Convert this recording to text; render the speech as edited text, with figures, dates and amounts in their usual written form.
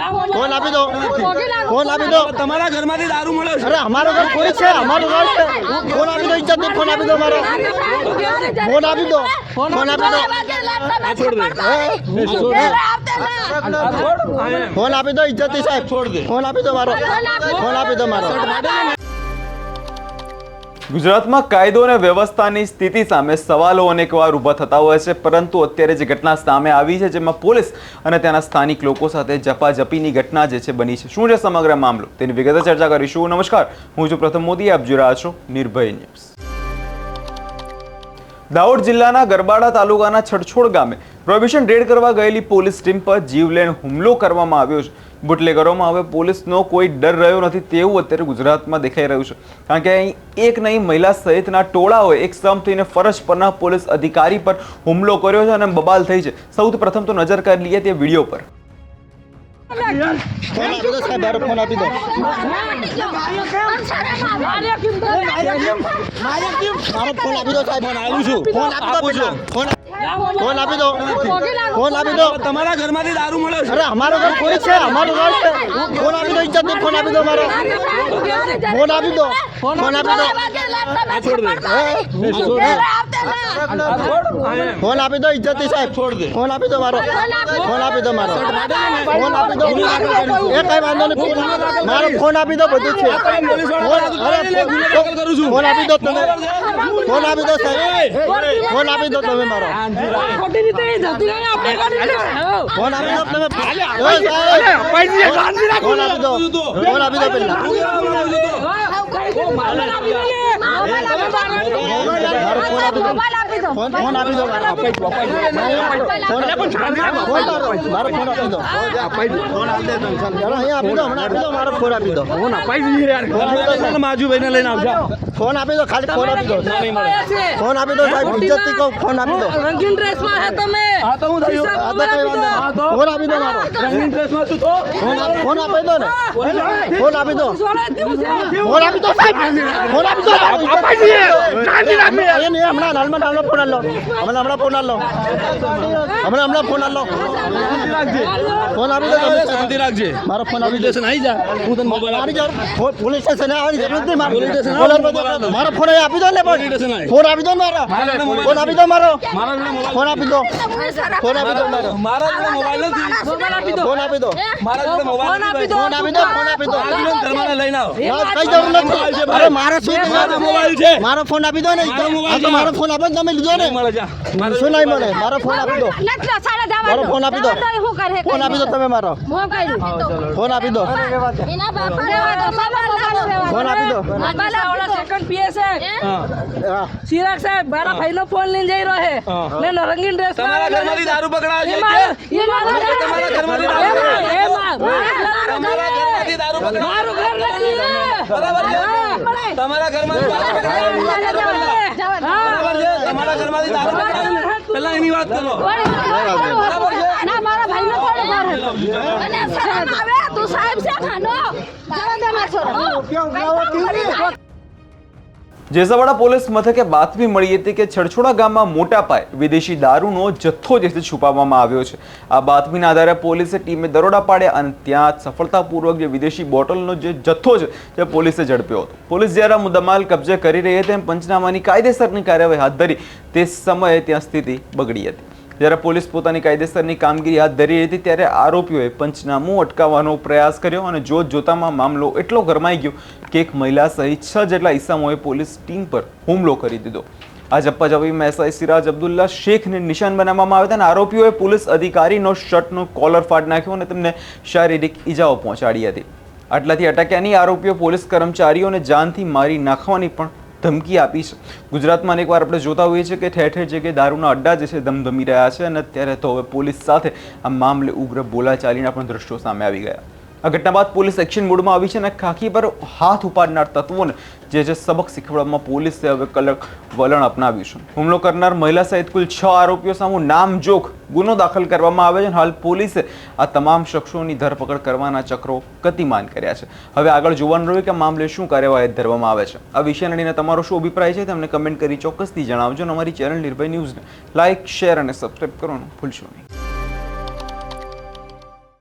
Phone आपी दो, phone आपी दो। તમારા ઘરમાંથી દારૂ મળે છે? अरे हमारो घर कोई है, हमारो घर है। फोन आपी दो, इज्जत दे, फोन आपी दो हमारो। फोन आपी दो, फोन आपी दो। छोड़ दे। फोन आपी दो, इज्जत दे साहब। छोड़ दे। फोन आपी दो मारो, फोन आपी दो मारो। ગુજરાતમાં કાયદો અને વ્યવસ્થાની સ્થિતિ સામે સવાલો અનેકવાર ઊભા થતા હોય છે, પરંતુ અત્યારે જે ઘટના સામે આવી છે જેમાં પોલીસ અને ત્યાંના સ્થાનિક લોકો સાથે ઝપાઝપીની ઘટના જે છે બની છે, શું છે સમગ્ર મામલો તેની વિગતે ચર્ચા કરીશું। નમસ્કાર, હું છું પ્રથમ મોદી, આપ જોઈ રહ્યા છો નિર્ભય ન્યૂઝ। દાહોદ જિલ્લાના ગરબાડા તાલુકાના છડછોડ ગામે પ્રોહિબિશન રેડ કરવા ગયેલી પોલીસ ટીમ પર જીવલેણ હુમલો કરવામાં આવ્યો છે। બુટલેગરોમાં હવે પોલીસનો કોઈ ડર રહ્યો નથી તેવું અત્યારે ગુજરાતમાં દેખાઈ રહ્યું છે, કારણ કે અહીં એક નહીં મહિલા સહિતના ટોળાઓએ એક સમ થઈને ફરજ પરના પોલીસ અધિકારી પર હુમલો કર્યો છે અને બબાલ થઈ છે। સૌથી પ્રથમ તો નજર કરી લઈએ તે વિડીયો પર। फोन आपी दो साहब, मारो फोन आपी दो। मारो फोन आपी दो साहब। ફોન આવું છું। फोन आपी दो पहला। फोन आपी दो, फोन आपी दो। તમારા ઘરમાંથી દારૂ મળે છે? अरे हमारो घर कोई है, हमारो घर है। फोन आपी दो, इज्जत दे, फोन आपी दो मारो। फोन आपी दो, फोन आपी दो। छोड़ दे। फोन आपी दो, इज्जत दे साहब। छोड़ दे। फोन आपी दो मारो, फोन आपी दो मारो। फोन आपी दो, ए कई वांधो नहीं, मारो फोन आपी दो, બધું છે। फोन आपी दो તમે, फोन आपी दो साहब, फोन आपी दो તમે મારો। ખોટી રીતે જતી રહી આપણે કરી લે फोन आपी दो તમે, फोन आपी दो, फोन आपी दो પહેલા। फोन फोन आपी दो मारो, फोन फोन आपी दो, फोन आपी दो चलो અહીં આપી દો, હમણાં આપી દો, મારો ફોન આપી દો। ફોન અપાઈ દીધી યાર। માજુભાઈને લઈને આવજો। ફોન આપી દો, ખાલી ફોન આપી દો, ફોન આપી દો સાહેબ, ઇજ્જતથી કહો, ફોન આપી દો। રંગીન ડ્રેસમાં હે તમે હા તો હું થયું? આ તો કઈ વાંધો નહીં, ફોન આપી દો મારો। રંગીન ડ્રેસમાં તું તો ફોન આપી દો ને, ફોન આપી દો, ફોન આપી દો સાહેબ, ફોન આપી દો। એ નહીં, હમણાં હાલમાં હાલમાં ફોન આલો, હમણાં ફોન આલો, હમણાં ફોન આલો, ફોન આપી દો તમે, શાંતિ રાખજે। મારો ફોન આપી દો। સ્ટેશન આવી જા, હું તને મોબાઈલ મારી જાવ, પોલીસ સ્ટેશન આવવાની જરૂર નથી મારે। પોલીસ સ્ટેશન મારો ફોન અહીં આપી દો ને, પોલીસ સ્ટેશન આવી। ફોન આપી દો ને મારો, ફોન આપી દો મારો, મારા જોડે મોબાઈલ ફોન આપી દો, ફોન આપી દો મારો, મારા જોડે મોબાઈલ નથી। ફોન આપી દો, મારા જોડે મોબાઈલ નથી ભાઈ। ફોન આપી દો, ફોન આપી દો। ઘરમાં લઈને આવો। કઈ જરૂર નથી, અરે મારો શું મારો મોબાઈલ છે। મારો ફોન આપી દો ને, આ તો મારો ફોન આપો તમે લીધો ને, મળે જા। શું નહીં મળે, મારો ફોન આપી દો, મારો ફોન આપી દો, ફોન આપી દો તમે મારો, ફોન આપી દો, ફોન આપી દો। સેકન્ડ પીએસ છે હા, ચિરાગ સાહેબ મારા ભાઈનો ફોન લઈને જઈ રહ્યો છે ને રંગીન ડ્રેસ તમારા ઘરમાંથી દારૂ પકડાયો છે? તમારા ઘરમાંથી દારૂ પકડાયો? મારું ઘર નથી બરાબર છે? તમારા ઘરમાંથી દારૂ પકડાયો? બરાબર છે? તમારા ઘરમાંથી દારૂ પકડાયો? પહેલા એની વાત કરો। ના મારા ભાઈનો ફોન મારો અને શરમ આવે તું સાહેબ છે ખાનો જવા દે માર છોરો જેસાવાડા પોલીસ મથકે બાતમી મળી હતી કે છડછોડા ગામમાં મોટા પાયે વિદેશી દારૂનો જથ્થો જે છે છુપાવવામાં આવ્યો છે। આ બાતમીના આધારે પોલીસે ટીમે દરોડા પાડ્યા અને ત્યાં સફળતાપૂર્વક જે વિદેશી બોટલનો જે જથ્થો છે તે પોલીસે ઝડપ્યો હતો। પોલીસ જ્યારે મુદ્દામાલ કબજે કરી રહી હતી પંચનામાની કાયદેસરની કાર્યવાહી હાથ ધરી તે સમયે ત્યાં સ્થિતિ બગડી હતી। જ્યારે પોલીસ પોતાની કાયદેસરની કામગીરી હાથ ધરી હતી ત્યારે આરોપીઓએ પંચનામું અટકાવવાનો પ્રયાસ કર્યો અને જોતજોતામાં મામલો એટલો ગરમાઈ ગયો કે એક મહિલા સહિત 6 જેટલા ઇસમોએ પોલીસ ટીમ પર હુમલો કરી દીધો। આ ઝપાઝપીમાં એસઆઈ સિરાજ અબ્દુલ્લા શેખને નિશાન બનાવવામાં આવ્યા હતા અને આરોપીઓએ પોલીસ અધિકારીનો શર્ટનો કોલર ફાડી નાખ્યો અને તેમને શારીરિક ઈજાઓ પહોંચાડી હતી। આટલાથી અટક્યા નહીં, આરોપીઓ પોલીસ કર્મચારીઓને જાનથી મારી નાખવાની પણ ધમકી આપી છે। ગુજરાતમાં અનેકવાર આપણે જોતા હોઈએ છીએ કે ઠેર ઠેર જગ્યાએ દારૂના અડ્ડા જે છે ધમધમી રહ્યા છે અને અત્યારે તો હવે પોલીસ સાથે આ મામલે ઉગ્ર બોલાચાલીના પણ દ્રશ્યો સામે આવી ગયા। આ ઘટના બાદ પોલીસ એક્શન મોડમાં આવી છે અને ખાખી પર હાથ ઉપાડનાર તત્વોને જે સબક શીખવાડવામાં પોલીસે હવે કડક વલણ અપનાવ્યું છે। હુમલો કરનાર મહિલા સહિત કુલ 6 આરોપીઓ સામે નામજોગ ગુનો દાખલ કરવામાં આવે છે। હાલ પોલીસે આ તમામ શખ્સોની ધરપકડ કરવાના ચક્રો ગતિમાન કર્યા છે। હવે આગળ જોવાનું રહ્યું કે મામલે શું કાર્યવાહી ધરવામાં આવે છે। આ વિષયને લઈને તમારો શું અભિપ્રાય છે તમને કમેન્ટ કરી ચોક્કસથી જણાવજો અને અમારી ચેનલ નિર્ભય ન્યૂઝને લાઇક, શેર અને સબસ્ક્રાઇબ કરવાનું ભૂલશો નહીં।